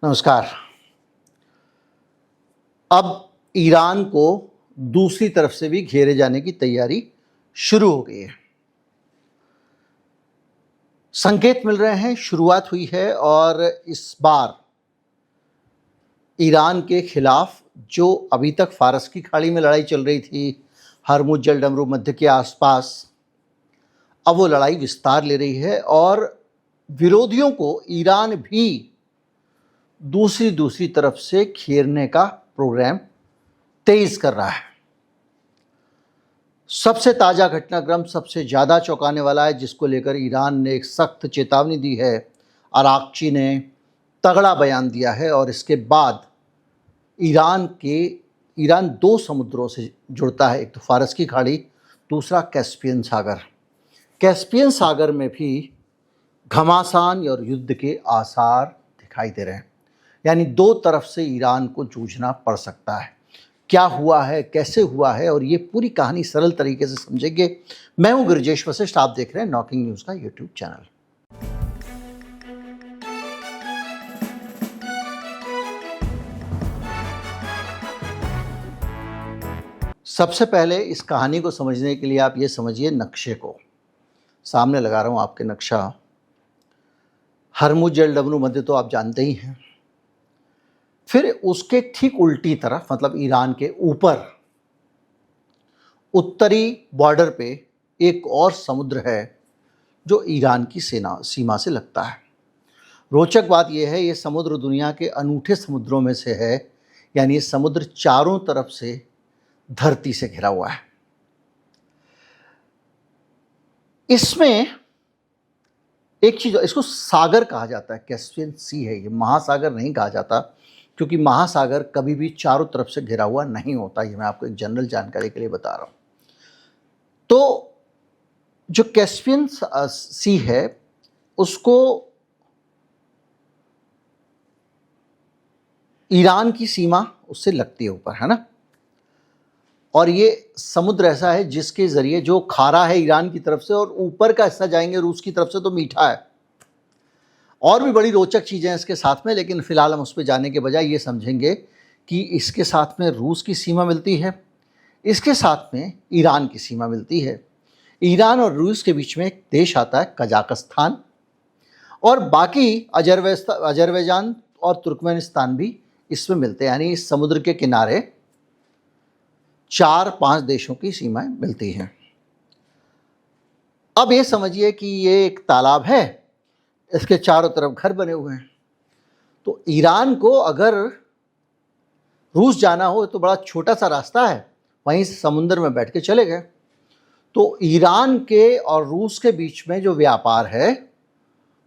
नमस्कार। अब ईरान को दूसरी तरफ से भी घेरे जाने की तैयारी शुरू हो गई है। संकेत मिल रहे हैं, शुरुआत हुई है और इस बार ईरान के खिलाफ जो अभी तक फारस की खाड़ी में लड़ाई चल रही थी, हरमुज जलडमरू मध्य के आसपास, अब वो लड़ाई विस्तार ले रही है और विरोधियों को ईरान भी दूसरी तरफ से घेरने का प्रोग्राम तेज कर रहा है। सबसे ताज़ा घटनाक्रम सबसे ज़्यादा चौंकाने वाला है, जिसको लेकर ईरान ने एक सख्त चेतावनी दी है। अराक्ची ने तगड़ा बयान दिया है और इसके बाद ईरान दो समुद्रों से जुड़ता है, एक तो फारस की खाड़ी, दूसरा कैस्पियन सागर। कैस्पियन सागर में भी घमासान और युद्ध के आसार दिखाई दे रहे हैं, यानी दो तरफ से ईरान को जूझना पड़ सकता है। क्या हुआ है, कैसे हुआ है, और ये पूरी कहानी सरल तरीके से समझेंगे। मैं हूं गिरिजेश वशिष्ठ, आप देख रहे हैं नॉकिंग न्यूज़ का यूट्यूब चैनल। सबसे पहले इस कहानी को समझने के लिए आप ये समझिए नक्शे को। सामने लगा रहा हूं आपके नक्शा। हरमुज जलडमरू मध्य तो आप जानते ही हैं। फिर उसके ठीक उल्टी तरफ, मतलब ईरान के ऊपर उत्तरी बॉर्डर पे एक और समुद्र है जो ईरान की सीमा से लगता है। रोचक बात यह है, ये समुद्र दुनिया के अनूठे समुद्रों में से है, यानी ये समुद्र चारों तरफ से धरती से घिरा हुआ है। इसमें एक चीज, इसको सागर कहा जाता है, कैस्पियन सी है ये, महासागर नहीं कहा जाता, क्योंकि महासागर कभी भी चारों तरफ से घिरा हुआ नहीं होता। ये मैं आपको एक जनरल जानकारी के लिए बता रहा हूं। तो जो कैस्पियन सी है उसको ईरान की सीमा उससे लगती है ऊपर, है ना। और ये समुद्र ऐसा है जिसके जरिए, जो खारा है ईरान की तरफ से और ऊपर का हिस्सा जाएंगे रूस की तरफ से, तो मीठा है। और भी बड़ी रोचक चीज़ें हैं इसके साथ में, लेकिन फिलहाल हम उस पर जाने के बजाय ये समझेंगे कि इसके साथ में रूस की सीमा मिलती है, इसके साथ में ईरान की सीमा मिलती है। ईरान और रूस के बीच में एक देश आता है कजाकिस्तान, और बाकी अजरबैजान और तुर्कमेनिस्तान भी इसमें मिलते हैं। यानी इस समुद्र के किनारे 4-5 देशों की सीमाएं मिलती हैं। अब ये समझिए कि ये एक तालाब है, इसके चारों तरफ घर बने हुए हैं। तो ईरान को अगर रूस जाना हो तो बड़ा छोटा सा रास्ता है, वहीं से समुद्र में बैठ के चले गए। तो ईरान के और रूस के बीच में जो व्यापार है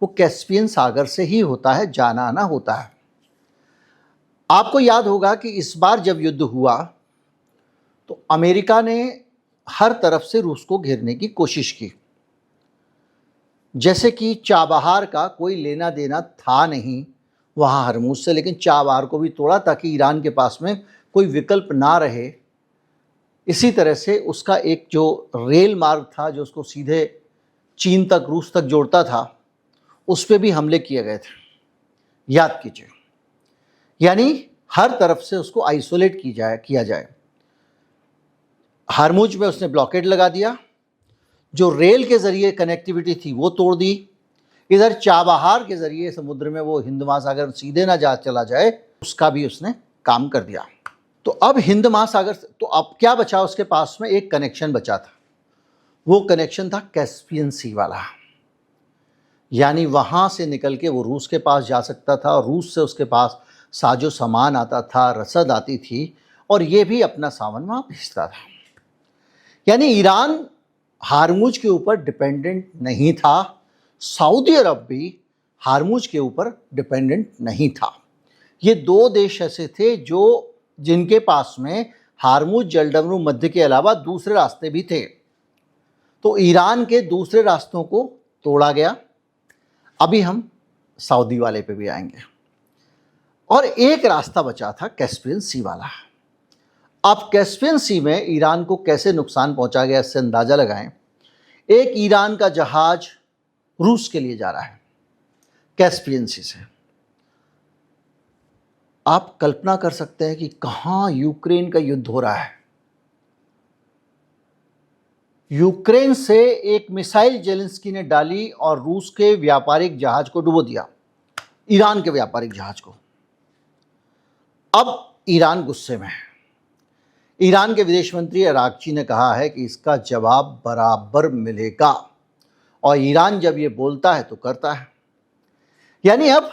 वो कैस्पियन सागर से ही होता है, जाना आना होता है। आपको याद होगा कि इस बार जब युद्ध हुआ तो अमेरिका ने हर तरफ से रूस को घेरने की कोशिश की। जैसे कि चाबहार का कोई लेना देना था नहीं वहाँ हरमुज से, लेकिन चाबहार को भी तोड़ा ताकि ईरान के पास में कोई विकल्प ना रहे। इसी तरह से उसका एक जो रेल मार्ग था जो उसको सीधे चीन तक, रूस तक जोड़ता था, उस पर भी हमले किए गए थे, याद कीजिए। यानी हर तरफ से उसको आइसोलेट किया जाए। हरमुज में उसने ब्लॉकेड लगा दिया, जो रेल के जरिए कनेक्टिविटी थी वो तोड़ दी। इधर चाबहार के जरिए समुद्र में वो हिंद महासागर सीधे ना चला जाए, उसका भी उसने काम कर दिया। तो अब हिंद महासागर, तो अब क्या बचा उसके पास में? एक कनेक्शन बचा था, वो कनेक्शन था कैस्पियन सी वाला। यानी वहां से निकल के वो रूस के पास जा सकता था, और रूस से उसके पास साजो सामान आता था, रसद आती थी, और ये भी अपना सामान वहां भेजता था। यानी ईरान हारमुज के ऊपर डिपेंडेंट नहीं था, सऊदी अरब भी हारमुज के ऊपर डिपेंडेंट नहीं था। ये दो देश ऐसे थे जिनके पास में हारमुज जलडमरू मध्य के अलावा दूसरे रास्ते भी थे। तो ईरान के दूसरे रास्तों को तोड़ा गया। अभी हम सऊदी वाले पे भी आएंगे। और एक रास्ता बचा था कैस्पियन सी वाला। अब कैस्पियन सी में ईरान को कैसे नुकसान पहुंचा गया, इससे अंदाजा लगाएं। एक ईरान का जहाज रूस के लिए जा रहा है कैस्पियन सी से। आप कल्पना कर सकते हैं कि कहां यूक्रेन का युद्ध हो रहा है। यूक्रेन से एक मिसाइल जेलेंस्की ने डाली और रूस के व्यापारिक जहाज को डुबो दिया, ईरान के व्यापारिक जहाज को। अब ईरान गुस्से में है। ईरान के विदेश मंत्री अरागची ने कहा है कि इसका जवाब बराबर मिलेगा, और ईरान जब ये बोलता है तो करता है। यानी अब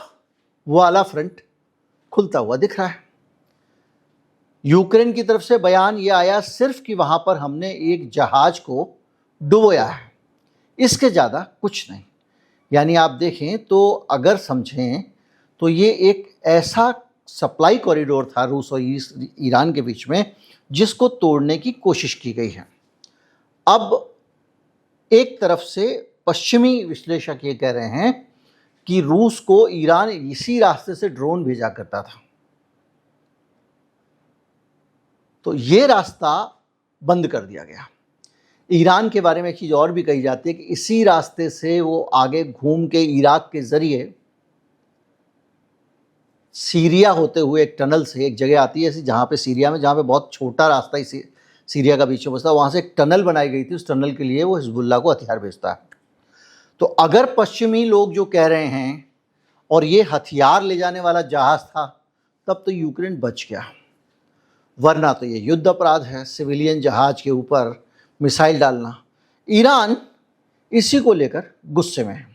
वो वाला फ्रंट खुलता हुआ दिख रहा है। यूक्रेन की तरफ से बयान ये आया सिर्फ कि वहां पर हमने एक जहाज को डुबोया है, इसके ज़्यादा कुछ नहीं। यानी आप देखें तो, अगर समझें तो ये एक ऐसा सप्लाई कॉरिडोर था रूस और ईरान के बीच में जिसको तोड़ने की कोशिश की गई है। अब एक तरफ से पश्चिमी विश्लेषक ये कह रहे हैं कि रूस को ईरान इसी रास्ते से ड्रोन भेजा करता था, तो ये रास्ता बंद कर दिया गया। ईरान के बारे में एक चीज़ और भी कही जाती है कि इसी रास्ते से वो आगे घूम के इराक के ज़रिए सीरिया होते हुए एक टनल से एक जगह आती है, जहाँ पे सीरिया में, जहाँ पे बहुत छोटा रास्ता ही सीरिया का बीच में बसता, वहाँ से एक टनल बनाई गई थी। उस टनल के लिए वो हिजबुल्लाह को हथियार भेजता है। तो अगर पश्चिमी लोग जो कह रहे हैं और ये हथियार ले जाने वाला जहाज़ था, तब तो यूक्रेन बच गया, वरना तो ये युद्ध अपराध है, सिविलियन जहाज के ऊपर मिसाइल डालना। ईरान इसी को लेकर गुस्से में है।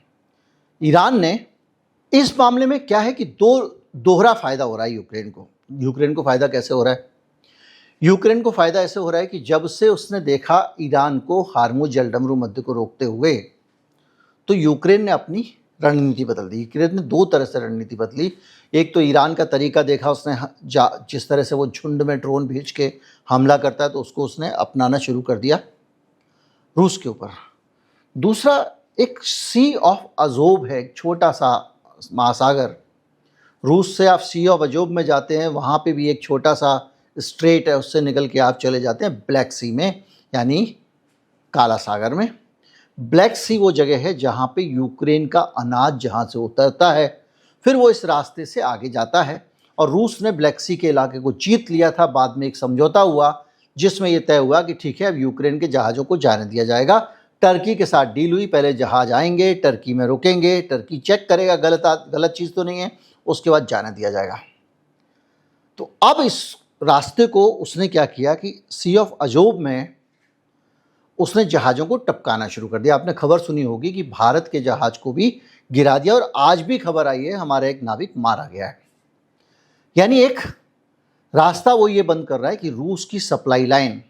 ईरान ने इस मामले में क्या है कि दोहरा फायदा हो रहा है यूक्रेन को फायदा कैसे हो रहा है? यूक्रेन को फायदा ऐसे हो रहा है कि जब से उसने देखा ईरान को हार्मुज जलडमरू मध्य को रोकते हुए, तो यूक्रेन ने अपनी रणनीति बदल दी। यूक्रेन ने दो तरह से रणनीति बदली। एक तो ईरान का तरीका देखा उसने, जिस तरह से वो झुंड में ड्रोन भेज के हमला करता है, तो उसको उसने अपनाना शुरू कर दिया रूस के ऊपर। दूसरा, एक सी ऑफ अजोब है, एक छोटा सा महासागर। रूस से आप सी ऑफ अजोब में जाते हैं, वहाँ पे भी एक छोटा सा स्ट्रेट है, उससे निकल के आप चले जाते हैं ब्लैक सी में, यानी काला सागर में। ब्लैक सी वो जगह है जहाँ पे यूक्रेन का अनाज जहाँ से उतरता है, फिर वो इस रास्ते से आगे जाता है। और रूस ने ब्लैक सी के इलाके को जीत लिया था। बाद में एक समझौता हुआ जिसमें यह तय हुआ कि ठीक है, अब यूक्रेन के जहाज़ों को जाने दिया जाएगा। टर्की के साथ डील हुई, पहले जहाज़ आएंगे, टर्की में रुकेंगे, टर्की चेक करेगा गलत चीज़ तो नहीं है, उसके बाद जाने दिया जाएगा। तो अब इस रास्ते को उसने क्या किया कि सी ऑफ अजोब में उसने जहाज़ों को टपकाना शुरू कर दिया। आपने खबर सुनी होगी कि भारत के जहाज़ को भी गिरा दिया, और आज भी खबर आई है हमारा एक नाविक मारा गया है। यानी एक रास्ता वो ये बंद कर रहा है कि रूस की सप्लाई लाइन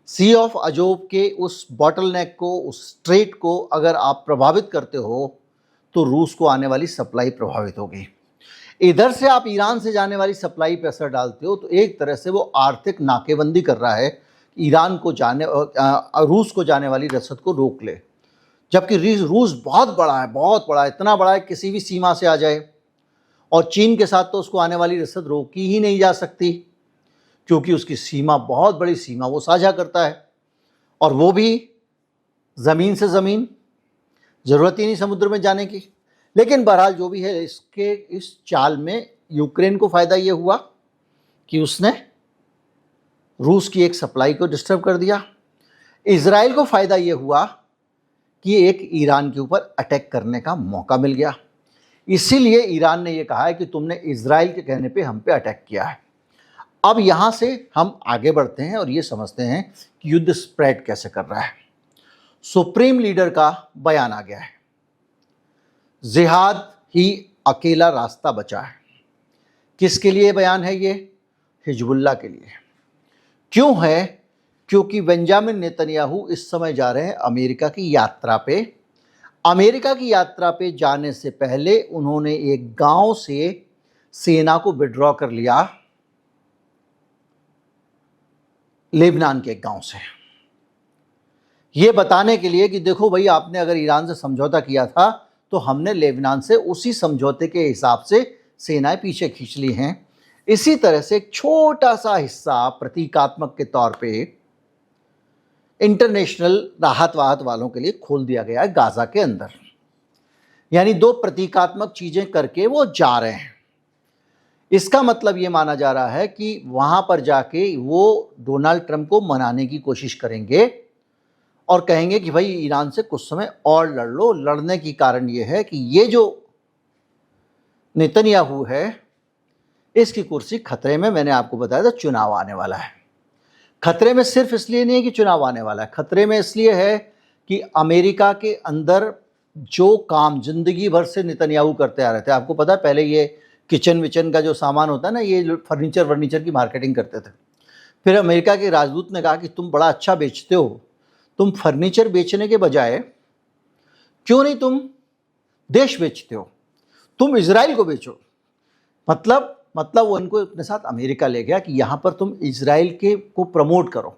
सी ऑफ अजोब के उस बॉटलनेक को, उस स्ट्रेट को अगर आप प्रभावित करते हो, तो रूस को आने वाली सप्लाई प्रभावित होगी। इधर से आप ईरान से जाने वाली सप्लाई पर असर डालते हो, तो एक तरह से वो आर्थिक नाकेबंदी कर रहा है, ईरान को रूस को जाने वाली रसद को रोक ले। जबकि रूस बहुत बड़ा है, इतना बड़ा है किसी भी सीमा से आ जाए, और चीन के साथ तो उसको आने वाली रसद रोकी ही नहीं जा सकती, क्योंकि उसकी सीमा बहुत बड़ी सीमा वो साझा करता है, और वो भी ज़मीन से ज़मीन, ज़रूरत ही नहीं समुद्र में जाने की। लेकिन बहरहाल जो भी है, इस चाल में यूक्रेन को फ़ायदा ये हुआ कि उसने रूस की एक सप्लाई को डिस्टर्ब कर दिया। इजराइल को फ़ायदा ये हुआ कि एक ईरान के ऊपर अटैक करने का मौका मिल गया। इसीलिए ईरान ने ये कहा है कि तुमने इजराइल के कहने पे हम पे अटैक किया है। अब यहाँ से हम आगे बढ़ते हैं और ये समझते हैं कि युद्ध स्प्रेड कैसे कर रहा है। सुप्रीम लीडर का बयान आ गया है, जिहाद ही अकेला रास्ता बचा है। किसके लिए बयान है ये? हिजबुल्लाह के लिए। क्यों है? क्योंकि बेंजामिन नेतन्याहू इस समय जा रहे हैं अमेरिका की यात्रा पे। अमेरिका की यात्रा पे जाने से पहले उन्होंने एक गांव से सेना को विड्रॉ कर लिया, लेबनान के एक गांव से, ये बताने के लिए कि देखो भाई, आपने अगर ईरान से समझौता किया था तो हमने लेबनान से उसी समझौते के हिसाब से सेनाएं पीछे खींच ली हैं। इसी तरह से एक छोटा सा हिस्सा प्रतीकात्मक के तौर पे इंटरनेशनल राहत वालों के लिए खोल दिया गया है गाजा के अंदर। यानी दो प्रतीकात्मक चीजें करके वो जा रहे हैं। इसका मतलब ये माना जा रहा है कि वहां पर जाके वो डोनाल्ड ट्रंप को मनाने की कोशिश करेंगे और कहेंगे कि भाई ईरान से कुछ समय और लड़ लो। लड़ने की कारण ये है कि ये जो नेतन्याहू है इसकी कुर्सी खतरे में। मैंने आपको बताया था चुनाव आने वाला है। खतरे में सिर्फ इसलिए नहीं है कि चुनाव आने वाला है, खतरे में इसलिए है कि अमेरिका के अंदर जो काम जिंदगी भर से नेतन्याहू करते आ रहे थे, आपको पता है पहले ये किचन विचन का जो सामान होता है ना, ये फर्नीचर की मार्केटिंग करते थे। फिर अमेरिका के राजदूत ने कहा कि तुम बड़ा अच्छा बेचते हो, तुम फर्नीचर बेचने के बजाय क्यों नहीं तुम देश बेचते हो, तुम इजराइल को बेचो। मतलब वो इनको अपने साथ अमेरिका ले गया कि यहाँ पर तुम इजराइल के को प्रमोट करो।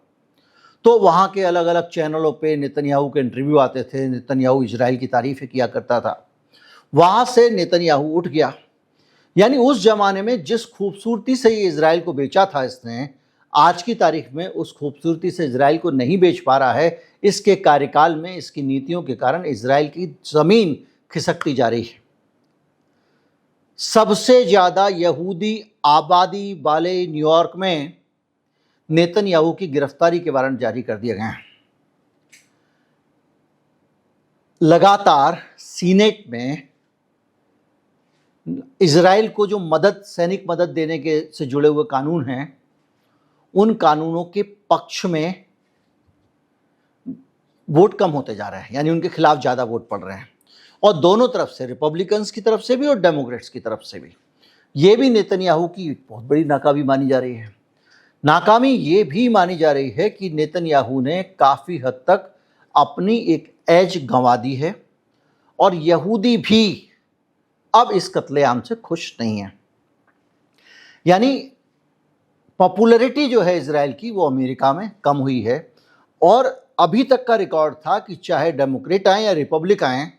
तो वहाँ के अलग अलग चैनलों पे नेतन्याहू के इंटरव्यू आते थे, नेतन्याहू इजराइल की तारीफ़ें किया करता था। वहाँ से नेतन्याहू उठ गया। यानी उस जमाने में जिस खूबसूरती से ये इजराइल को बेचा था इसने, आज की तारीख में उस खूबसूरती से इजराइल को नहीं बेच पा रहा है। इसके कार्यकाल में, इसकी नीतियों के कारण इजराइल की ज़मीन खिसकती जा रही है। सबसे ज़्यादा यहूदी आबादी वाले न्यूयॉर्क में नेतन्याहू की गिरफ्तारी के वारंट जारी कर दिए गए हैं। लगातार सीनेट में इजराइल को जो मदद, सैनिक मदद देने के से जुड़े हुए कानून हैं, उन कानूनों के पक्ष में वोट कम होते जा रहे हैं, यानी उनके खिलाफ ज़्यादा वोट पड़ रहे हैं। और दोनों तरफ से, रिपब्लिकन्स की तरफ से भी और डेमोक्रेट्स की तरफ से भी। ये भी नेतन्याहू की बहुत बड़ी नाकामी मानी जा रही है। नाकामी ये भी मानी जा रही है कि नेतन्याहू ने काफ़ी हद तक अपनी एक एज गंवा दी है और यहूदी भी अब इस कत्लेआम से खुश नहीं है। यानी पॉपुलैरिटी जो है इजराइल की वो अमेरिका में कम हुई है। और अभी तक का रिकॉर्ड था कि चाहे डेमोक्रेट आए या रिपब्लिक आए,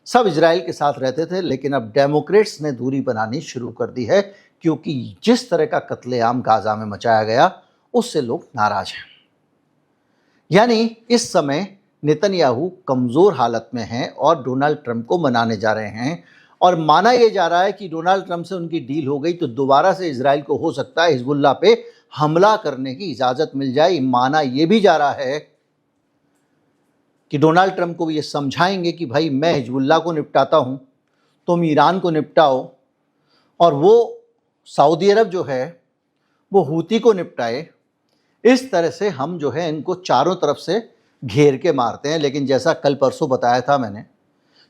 सब इजराइल के साथ रहते थे। लेकिन अब डेमोक्रेट्स ने दूरी बनानी शुरू कर दी है, क्योंकि जिस तरह का कत्लेआम गाजा में मचाया गया उससे लोग नाराज हैं। यानी इस समय नेतन्याहू कमज़ोर हालत में हैं और डोनाल्ड ट्रंप को मनाने जा रहे हैं। और माना यह जा रहा है कि डोनाल्ड ट्रंप से उनकी डील हो गई तो दोबारा से इजराइल को हो सकता है हिजबुल्लाह पे हमला करने की इजाज़त मिल जाए। माना यह भी जा रहा है कि डोनाल्ड ट्रंप को भी ये समझाएंगे कि भाई मैं हिजबुल्लाह को निपटाता हूँ, तुम ईरान को निपटाओ, और वो सऊदी अरब जो है वो हूती को निपटाए। इस तरह से हम जो है इनको चारों तरफ से घेर के मारते हैं। लेकिन जैसा कल परसों बताया था मैंने,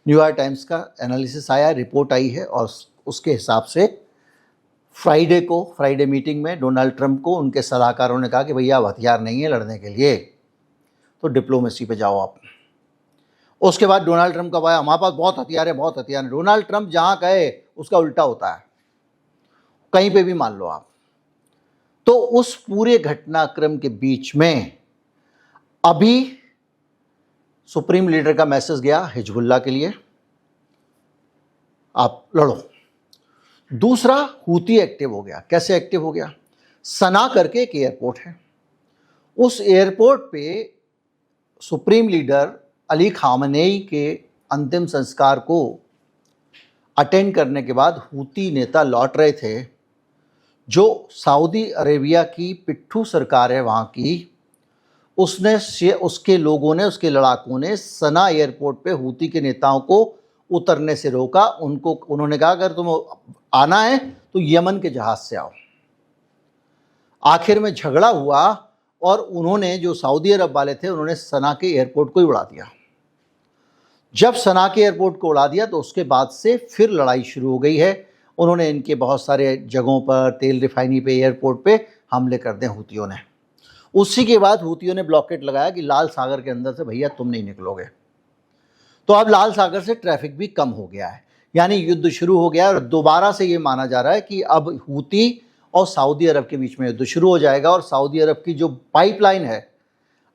न्यूयॉर्क टाइम्स का एनालिसिस आया, रिपोर्ट आई है, और उसके हिसाब से फ्राइडे मीटिंग में डोनाल्ड ट्रंप को उनके सलाहकारों ने कहा कि भैया अब हथियार नहीं है लड़ने के लिए, तो डिप्लोमेसी पे जाओ आप। उसके बाद डोनाल्ड ट्रंप का भाई हमारे पास बहुत हथियार है, बहुत हथियार है। डोनाल्ड ट्रंप जहाँ कहे उसका उल्टा होता है, कहीं पे भी मान लो आप। तो उस पूरे घटनाक्रम के बीच में अभी सुप्रीम लीडर का मैसेज गया हिजबुल्लाह के लिए, आप लड़ो। दूसरा, हूती एक्टिव हो गया। कैसे एक्टिव हो गया? सना करके एक एयरपोर्ट है, उस एयरपोर्ट पे सुप्रीम लीडर अली खामनेई के अंतिम संस्कार को अटेंड करने के बाद हूती नेता लौट रहे थे। जो सऊदी अरेबिया की पिट्ठू सरकार है वहाँ की, उसके लोगों ने, उसके लड़ाकों ने सना एयरपोर्ट पे हूती के नेताओं को उतरने से रोका। उन्होंने कहा अगर तुम आना है तो यमन के जहाज़ से आओ। आखिर में झगड़ा हुआ और उन्होंने, जो सऊदी अरब वाले थे, उन्होंने सना के एयरपोर्ट को ही उड़ा दिया। जब सना के एयरपोर्ट को उड़ा दिया तो उसके बाद से फिर लड़ाई शुरू हो गई है। उन्होंने इनके बहुत सारे जगहों पर, तेल रिफाइनरी पे, एयरपोर्ट पे हमले कर दें हूतियों ने। उसी के बाद हूतियों ने ब्लॉकेट लगाया कि लाल सागर के अंदर से भैया तुम नहीं निकलोगे। तो अब लाल सागर से ट्रैफिक भी कम हो गया है, यानी युद्ध शुरू हो गया है। और दोबारा से ये माना जा रहा है कि अब हूती और सऊदी अरब के बीच में युद्ध शुरू हो जाएगा। और सऊदी अरब की जो पाइपलाइन है,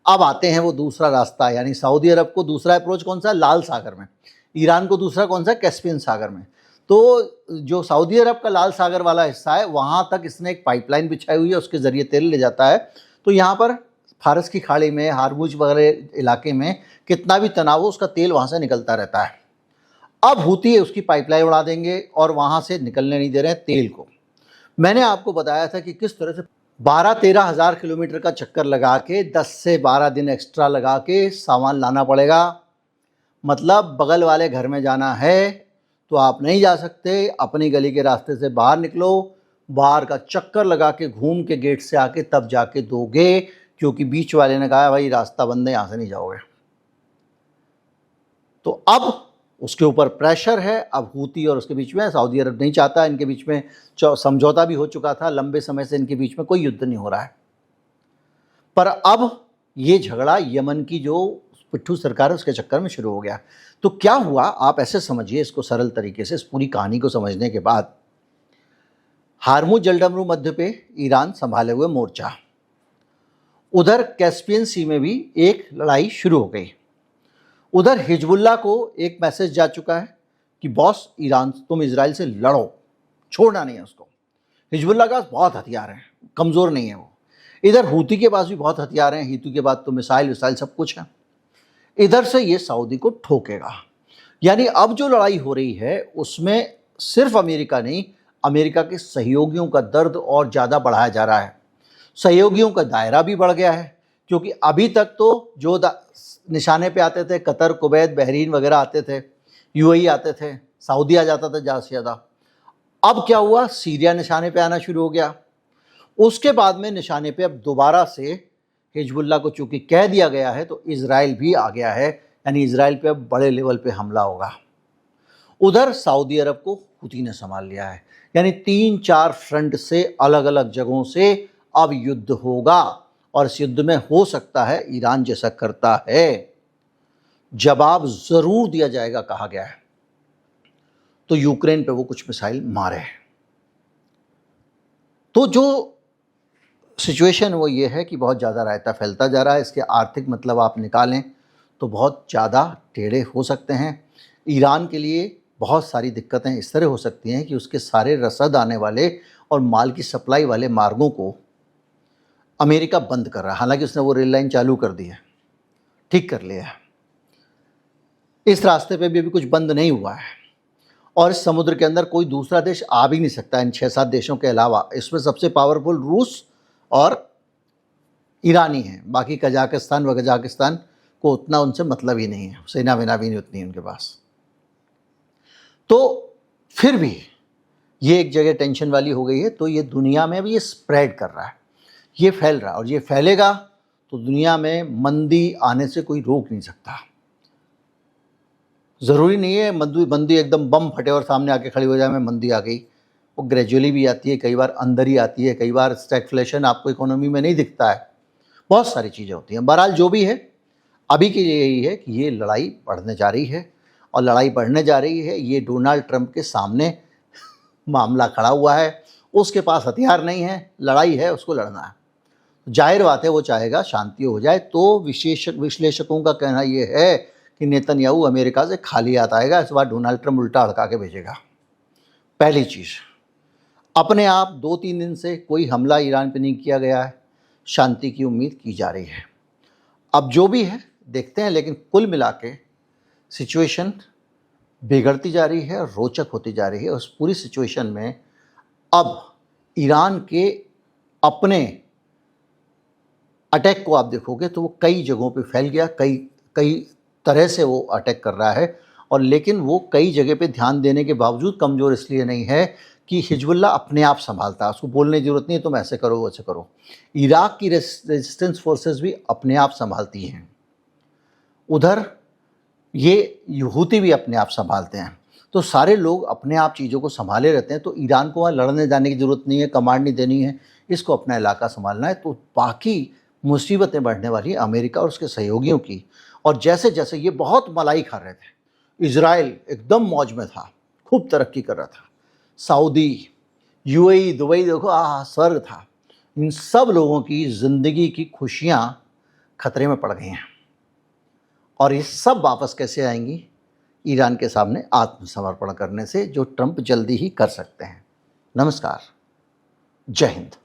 अब आते हैं वो दूसरा रास्ता, यानी सऊदी अरब को दूसरा अप्रोच कौन सा है? लाल सागर में। ईरान को दूसरा कौन सा? कैस्पियन सागर में। तो जो सऊदी अरब का लाल सागर वाला हिस्सा है, वहाँ तक इसने एक पाइपलाइन बिछाई हुई है, उसके ज़रिए तेल ले जाता है। तो यहाँ पर फारस की खाड़ी में, हारमुज वगैरह इलाके में कितना भी तनाव हो, उसका तेल वहाँ से निकलता रहता है। अब हूती उसकी पाइपलाइन उड़ा देंगे और वहाँ से निकलने नहीं दे रहे हैं तेल को। मैंने आपको बताया था कि किस तरह से 12-13 हज़ार किलोमीटर का चक्कर लगा के 10 से 12 दिन एक्स्ट्रा लगा के सामान लाना पड़ेगा। मतलब बगल वाले घर में जाना है तो आप नहीं जा सकते, अपनी गली के रास्ते से बाहर निकलो, बाहर का चक्कर लगा के घूम के गेट से आके तब जाके दोगे, क्योंकि बीच वाले ने कहा भाई रास्ता बंद है, यहाँ से नहीं जाओगे। तो अब उसके ऊपर प्रेशर है। अब हूती और उसके बीच में, सऊदी अरब नहीं चाहता, इनके बीच में समझौता भी हो चुका था, लंबे समय से इनके बीच में कोई युद्ध नहीं हो रहा है। पर अब ये झगड़ा यमन की जो पिट्ठू सरकार है उसके चक्कर में शुरू हो गया। तो क्या हुआ, आप ऐसे समझिए इसको सरल तरीके से, इस पूरी कहानी को समझने के बाद। हार्मुज जलडमरू मध्य पे ईरान संभाले हुए मोर्चा, उधर कैस्पियन सी में भी एक लड़ाई शुरू हो गई। उधर हिजबुल्लाह को एक मैसेज जा चुका है कि बॉस ईरान तुम इजराइल से लड़ो, छोड़ना नहीं है उसको। हिजबुल्लाह के पास बहुत हथियार हैं, कमज़ोर नहीं है वो। इधर हूती के पास भी बहुत हथियार हैं, हूती के बाद तो मिसाइल विसाइल सब कुछ है। इधर से ये सऊदी को ठोकेगा। यानी अब जो लड़ाई हो रही है उसमें सिर्फ अमेरिका नहीं, अमेरिका के सहयोगियों का दर्द और ज़्यादा बढ़ाया जा रहा है। सहयोगियों का दायरा भी बढ़ गया है, क्योंकि अभी तक तो जो निशाने पे आते थे, कतर, कुवैत, बहरीन वगैरह आते थे, यूएई आते थे, सऊदी आ जाता था ज़्यादा से ज़्यादा। अब क्या हुआ, सीरिया निशाने पे आना शुरू हो गया। उसके बाद में निशाने पे अब दोबारा से हिजबुल्लाह को चूंकि कह दिया गया है तो इजराइल भी आ गया है, यानी इजराइल पे अब बड़े लेवल पे हमला होगा। उधर सऊदी अरब को हूती ने संभाल लिया है, यानी 3-4 फ्रंट से अलग अलग जगहों से अब युद्ध होगा। और इस युद्ध में हो सकता है ईरान जैसा करता है, जवाब जरूर दिया जाएगा कहा गया है। तो यूक्रेन पे वो कुछ मिसाइल मारे। तो जो सिचुएशन वो ये है कि बहुत ज़्यादा रायता फैलता जा रहा है। इसके आर्थिक मतलब आप निकालें तो बहुत ज़्यादा टेढ़े हो सकते हैं। ईरान के लिए बहुत सारी दिक्कतें इस तरह हो सकती हैं कि उसके सारे रसद आने वाले और माल की सप्लाई वाले मार्गों को अमेरिका बंद कर रहा है। हालांकि उसने वो रेल लाइन चालू कर दी है, ठीक कर लिया है। इस रास्ते पे भी अभी कुछ बंद नहीं हुआ है और इस समुद्र के अंदर कोई दूसरा देश आ भी नहीं सकता इन 6-7 देशों के अलावा। इसमें सबसे पावरफुल रूस और ईरान ही है। बाकी कजाकिस्तान को उतना उनसे मतलब ही नहीं है, सेना वेना भी नहीं उतनी उनके पास। तो फिर भी ये एक जगह टेंशन वाली हो गई है, तो ये दुनिया में भी ये स्प्रेड कर रहा है, ये फैल रहा है। और ये फैलेगा तो दुनिया में मंदी आने से कोई रोक नहीं सकता। ज़रूरी नहीं है मंदी एकदम बम फटे और सामने आके खड़ी हो जाए मैं मंदी आ गई। वो ग्रेजुअली भी आती है, कई बार अंदर ही आती है, कई बार स्टैगफ्लेशन आपको इकोनॉमी में नहीं दिखता है, बहुत सारी चीज़ें होती हैं। बहरहाल जो भी है, अभी के लिए यही है कि ये लड़ाई बढ़ने जा रही है। और लड़ाई बढ़ने जा रही है, ये डोनाल्ड ट्रंप के सामने मामला खड़ा हुआ है। उसके पास हथियार नहीं है, लड़ाई है, उसको लड़ना है। जाहिर बात है वो चाहेगा शांति हो जाए। तो विश्लेषकों का कहना ये है कि नेतन्याहू अमेरिका से खाली हाथ आएगा। इस बार डोनाल्ड ट्रंप उल्टा हड़का के भेजेगा। पहली चीज़, अपने आप 2-3 दिन से कोई हमला ईरान पे नहीं किया गया है, शांति की उम्मीद की जा रही है। अब जो भी है देखते हैं, लेकिन कुल मिला के सिचुएशन बिगड़ती जा रही है और रोचक होती जा रही है। उस पूरी सिचुएशन में अब ईरान के अपने अटैक को आप देखोगे तो वो कई जगहों पे फैल गया, कई तरह से वो अटैक कर रहा है। और लेकिन वो कई जगह पे ध्यान देने के बावजूद कमज़ोर इसलिए नहीं है कि हिजबुल्लाह अपने आप संभालता है, उसको बोलने की ज़रूरत नहीं है तुम ऐसे करो वैसे करो। इराक की रेजिस्टेंस फोर्सेस भी अपने आप संभालती हैं, उधर ये हूती भी अपने आप संभालते हैं। तो सारे लोग अपने आप चीज़ों को संभाले रहते हैं। तो ईरान को वहाँ लड़ने जाने की ज़रूरत नहीं है, कमांड नहीं देनी है, इसको अपना इलाका संभालना है। तो बाकी मुसीबतें बढ़ने वाली हैं अमेरिका और उसके सहयोगियों की। और जैसे जैसे ये बहुत मलाई खा रहे थे, इजराइल एकदम मौज में था, खूब तरक्की कर रहा था, सऊदी, यूएई, दुबई देखो स्वर्ग था। इन सब लोगों की ज़िंदगी की खुशियाँ खतरे में पड़ गई हैं। और ये सब वापस कैसे आएंगी? ईरान के सामने आत्मसमर्पण करने से, जो ट्रंप जल्दी ही कर सकते हैं। नमस्कार, जय हिंद।